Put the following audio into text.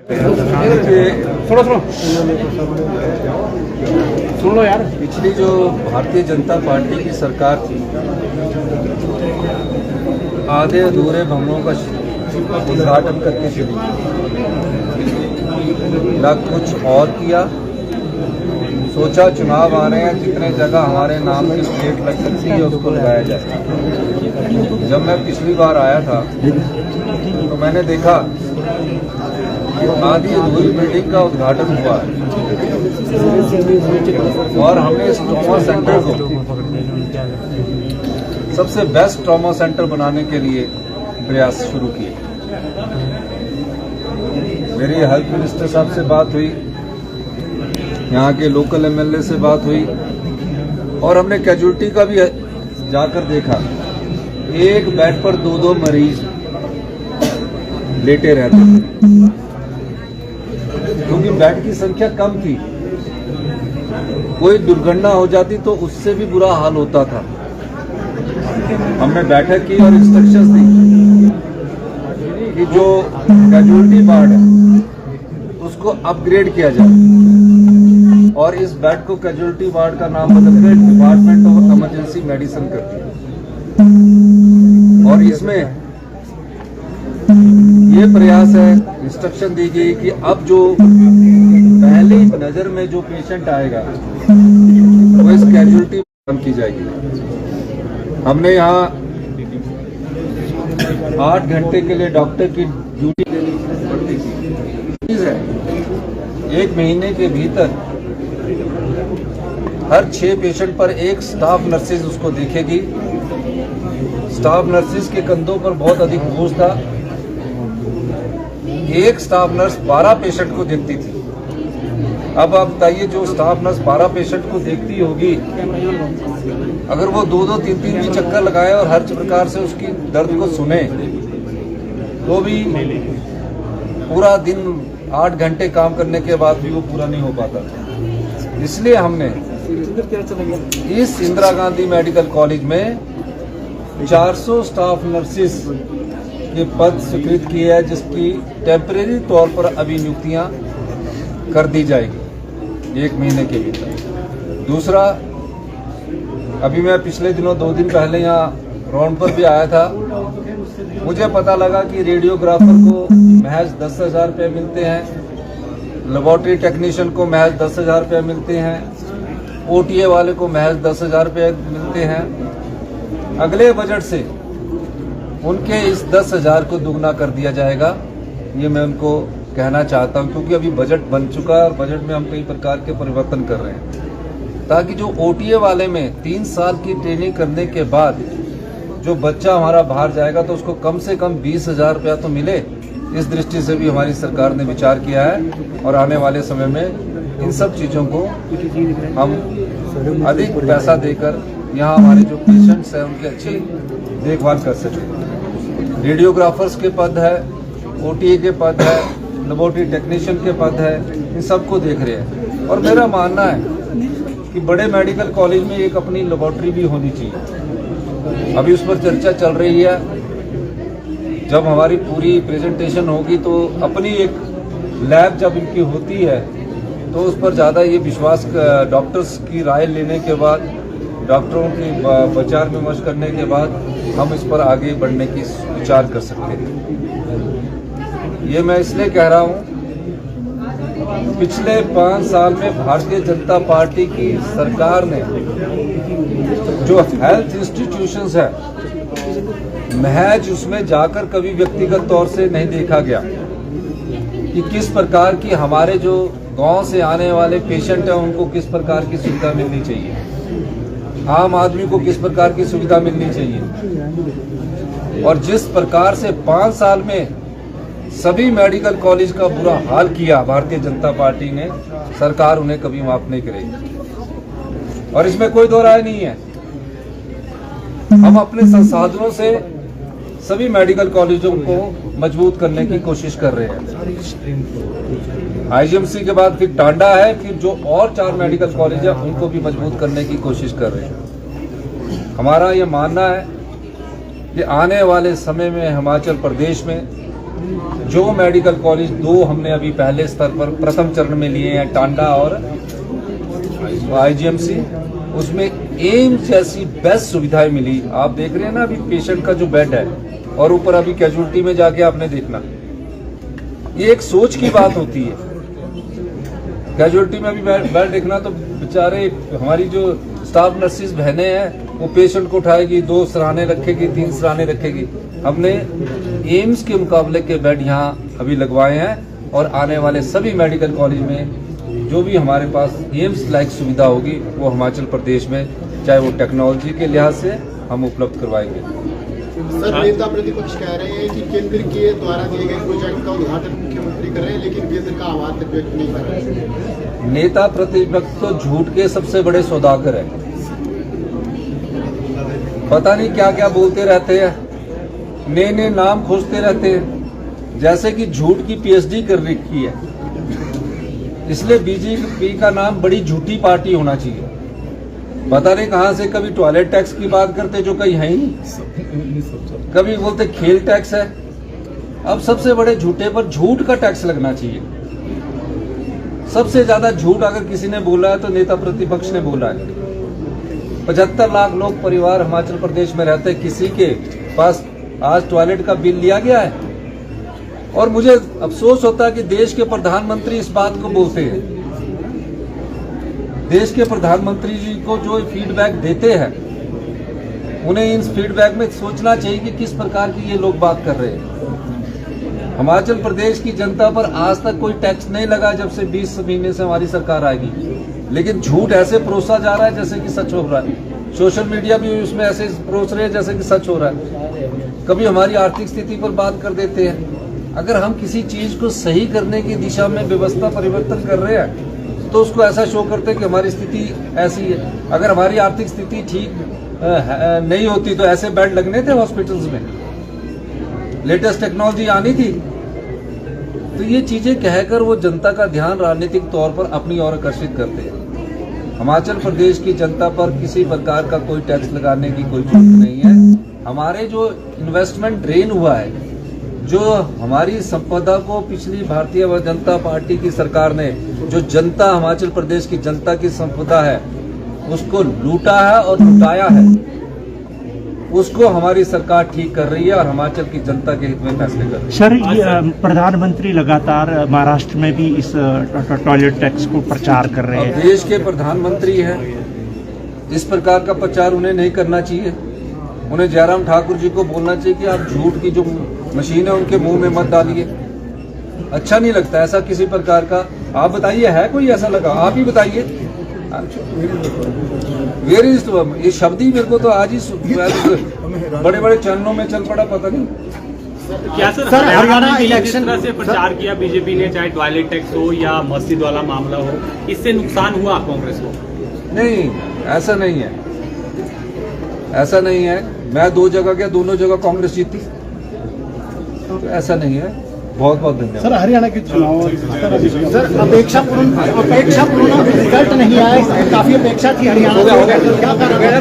सुन लो यार। पिछली जो भारतीय जनता पार्टी की सरकार थी, आधे अधूरे भवनों का उद्घाटन करके चली, ना कुछ और किया। सोचा चुनाव आ रहे हैं, जितने जगह हमारे नाम की प्लेट लग सकती है उसको लगाया जाए। जब मैं पिछली बार आया था तो मैंने देखा आधी अधूरी बिल्डिंग का उद्घाटन हुआ है और हमने इस ट्रॉमा सेंटर को सबसे बेस्ट ट्रॉमा सेंटर बनाने के लिए प्रयास शुरू किए। मेरी हेल्थ मिनिस्टर साहब से बात हुई, यहाँ के लोकल एमएलए से बात हुई और हमने कैजुअल्टी का भी जाकर देखा। एक बेड पर 2-2 मरीज लेटे रहते थे क्योंकि बेड की संख्या कम थी। कोई दुर्घटना हो जाती तो उससे भी बुरा हाल होता था। हमने बैठक की और इंस्ट्रक्शंस दी कि जो कैजुअल्टी वार्ड है उसको अपग्रेड किया जाए और इस बेड को कैजुअल्टी वार्ड का नाम बदलकर डिपार्टमेंट ऑफ इमरजेंसी मेडिसिन कर दिया। और इसमें ये प्रयास है, इंस्ट्रक्शन दी गई कि अब जो पहले नजर में जो पेशेंट आएगा वो इस कैजुअल्टी बंद की जाएगी। हमने यहाँ 8 घंटे के लिए डॉक्टर की ड्यूटी देनी पड़ती थी। 1 महीने के भीतर हर 6 पेशेंट पर एक स्टाफ नर्सेज उसको देखेगी। स्टाफ नर्सेज के कंधों पर बहुत अधिक बोझ था। एक स्टाफ नर्स 12 पेशेंट को देखती थी। अब आप बताइए, जो स्टाफ नर्स 12 पेशेंट को देखती होगी, अगर वो 2-2, 3-3 भी चक्कर लगाए और हर प्रकार से उसकी दर्द को सुने तो भी पूरा दिन 8 घंटे काम करने के बाद भी वो पूरा नहीं हो पाता। इसलिए हमने इस इंदिरा गांधी मेडिकल कॉलेज में 400 स्टाफ नर्सिस के पद स्वीकृत किए हैं, जिसकी टेम्परेरी तौर पर अभी नियुक्तियां कर दी जाएगी 1 महीने के भीतर। दूसरा, अभी मैं पिछले दिनों 2 दिन पहले यहाँ राउंड पर भी आया था। मुझे पता लगा कि रेडियोग्राफर को महज 10,000 रुपये मिलते हैं, लेबोरेटरी टेक्नीशियन को महज 10,000 रुपये मिलते हैं, ओटीए वाले को महज 10,000 रुपये मिलते हैं। अगले बजट से उनके इस 10,000 को दुगना कर दिया जाएगा। ये मैं उनको कहना चाहता हूं, क्योंकि अभी बजट बन चुका है और बजट में हम कई प्रकार के परिवर्तन कर रहे हैं, ताकि जो ओटीए वाले में 3 साल की ट्रेनिंग करने के बाद जो बच्चा हमारा बाहर जाएगा तो उसको कम से कम 20,000 रुपया तो मिले। इस दृष्टि से भी हमारी सरकार ने विचार किया है और आने वाले समय में इन सब चीज़ों को हम अधिक पैसा देकर यहाँ हमारे जो पेशेंट्स हैं उनकी अच्छी देखभाल कर सकें। रेडियोग्राफर्स के पद है, ओटीए के पद है, लेबोरेटरी टेक्नीशियन के पद है, इन सबको देख रहे हैं। और मेरा मानना है कि बड़े मेडिकल कॉलेज में एक अपनी लेबोरेटरी भी होनी चाहिए। अभी उस पर चर्चा चल रही है। जब हमारी पूरी प्रेजेंटेशन होगी तो अपनी एक लैब जब इनकी होती है तो उस पर ज़्यादा ये विश्वास, डॉक्टर्स की राय लेने के बाद, डॉक्टरों की विचार विमर्श करने के बाद हम इस पर आगे बढ़ने की विचार कर सकते हैं। ये मैं इसलिए कह रहा हूँ, पिछले 5 साल में भारतीय जनता पार्टी की सरकार ने जो हेल्थ इंस्टीट्यूशंस है, महज उसमें जाकर कभी व्यक्तिगत तौर से नहीं देखा गया कि किस प्रकार की हमारे जो गांव से आने वाले पेशेंट हैं उनको किस प्रकार की सुविधा मिलनी चाहिए, आम आदमी को किस प्रकार की सुविधा मिलनी चाहिए। और जिस प्रकार से 5 साल में सभी मेडिकल कॉलेज का बुरा हाल किया भारतीय जनता पार्टी ने, सरकार उन्हें कभी माफ नहीं करेगी और इसमें कोई दो राय नहीं है। हम अपने संसाधनों से सभी मेडिकल कॉलेजों को मजबूत करने की कोशिश कर रहे हैं। आईजीएमसी के बाद फिर टांडा है, फिर जो और 4 मेडिकल कॉलेज है उनको भी मजबूत करने की कोशिश कर रहे हैं। हमारा ये मानना है कि आने वाले समय में हिमाचल प्रदेश में जो मेडिकल कॉलेज 2 हमने अभी पहले स्तर पर प्रथम चरण में लिए हैं, टांडा और आईजीएमसी, उसमें एम्स जैसी बेस्ट सुविधाएं मिली। आप देख रहे हैं ना अभी पेशेंट का जो बेड है, और ऊपर अभी कैजुअलिटी में जाके आपने देखना, ये एक सोच की बात होती है। कैजुअलिटी में अभी बेड देखना तो बेचारे हमारी जो स्टाफ नर्सिस बहनें हैं वो पेशेंट को उठाएगी, 2 सराहने रखेगी, 3 सराहने रखेगी। हमने एम्स के मुकाबले के बेड यहाँ अभी लगवाए हैं, और आने वाले सभी मेडिकल कॉलेज में जो भी हमारे पास एम्स लाइक सुविधा होगी वो हिमाचल प्रदेश में, चाहे वो टेक्नोलॉजी के लिहाज से, हम उपलब्ध करवाएंगे। सर, नेता प्रतिपक्ष कह रहे हैं कि केंद्र के द्वारा दिए गए प्रोजेक्ट का उद्घाटन मुख्यमंत्री कर रहे हैं, लेकिन केंद्र का आभार तक व्यक्त नहीं कर रहे हैं। नेता प्रतिपक्ष तो झूठ के सबसे बड़े सौदागर है। पता नहीं क्या क्या बोलते रहते हैं, नए नए नाम खोजते रहते हैं, जैसे कि झूठ की पीएचडी कर रखी है। इसलिए बीजेपी का नाम बड़ी झूठी पार्टी होना चाहिए। पता नहीं कहां से कभी टॉयलेट टैक्स की बात करते जो कहीं है ही नहीं, कभी बोलते खेल टैक्स है। अब सबसे बड़े झूठे पर झूठ का टैक्स लगना चाहिए। सबसे ज्यादा झूठ अगर किसी ने बोला है तो नेता प्रतिपक्ष ने बोला है। 75 लाख लोग परिवार हिमाचल प्रदेश में रहते हैं, किसी के पास आज टॉयलेट का बिल लिया गया है? और मुझे अफसोस होता है कि देश के प्रधानमंत्री इस बात को बोलते हैं। देश के प्रधानमंत्री जी को जो फीडबैक देते हैं, उन्हें इन फीडबैक में सोचना चाहिए कि किस प्रकार की ये लोग बात कर रहे हैं। हिमाचल प्रदेश की जनता पर आज तक कोई टैक्स नहीं लगा जब से 20 महीने से हमारी सरकार आएगी, लेकिन झूठ ऐसे परोसा जा रहा है जैसे कि सच हो रहा है। सोशल मीडिया भी उसमें ऐसे परोस रहे हैं जैसे कि सच हो रहा है। कभी हमारी आर्थिक स्थिति पर बात कर देते हैं। अगर हम किसी चीज को सही करने की दिशा में व्यवस्था परिवर्तन कर रहे हैं तो उसको ऐसा शो करते हैं कि हमारी स्थिति ऐसी है। अगर हमारी आर्थिक स्थिति ठीक नहीं होती तो ऐसे बेड लगने थे हॉस्पिटल्स में, लेटेस्ट टेक्नोलॉजी आनी थी। तो ये चीजें कहकर वो जनता का ध्यान राजनीतिक तौर पर अपनी ओर आकर्षित करते हैं। हिमाचल प्रदेश की जनता पर किसी प्रकार का कोई टैक्स लगाने की कोई जरूरत नहीं है। हमारे जो इन्वेस्टमेंट ड्रेन हुआ है, जो हमारी संपदा को पिछली भारतीय जनता पार्टी की सरकार ने, जो जनता हिमाचल प्रदेश की जनता की संपदा है उसको लूटा है और लुटाया है, उसको हमारी सरकार ठीक कर रही है और हिमाचल की जनता के हित में फैसले कर रही है। सर, प्रधानमंत्री लगातार महाराष्ट्र में भी इस टॉयलेट टैक्स को प्रचार कर रहे हैं। देश के प्रधानमंत्री हैं, इस प्रकार का प्रचार उन्हें नहीं करना चाहिए। उन्हें जयराम ठाकुर जी को बोलना चाहिए कि आप झूठ की जो मशीन है उनके मुंह में मत डालिए। अच्छा नहीं लगता ऐसा किसी प्रकार का। आप बताइए, है कोई ऐसा लगा? आप ही बताइए। वेरी ये शब्द ही मेरे को तो आज ही बड़े बड़े चैनलों में चल पड़ा, पता नहीं क्या। सर, हरियाणा इलेक्शन तरह से प्रचार किया बीजेपी ने, चाहे टॉयलेट टैक्स हो या मस्जिद वाला मामला हो, इससे नुकसान हुआ कांग्रेस को? नहीं, ऐसा नहीं है, ऐसा नहीं है। मैं 2 जगह गया, दोनों जगह कांग्रेस जीती, तो ऐसा नहीं है। बहुत बहुत धन्यवाद। सर, हरियाणा के चुनाव सर अपेक्षापूर्ण रिजल्ट नहीं आया, काफी अपेक्षा थी हरियाणा से, क्या कारण है?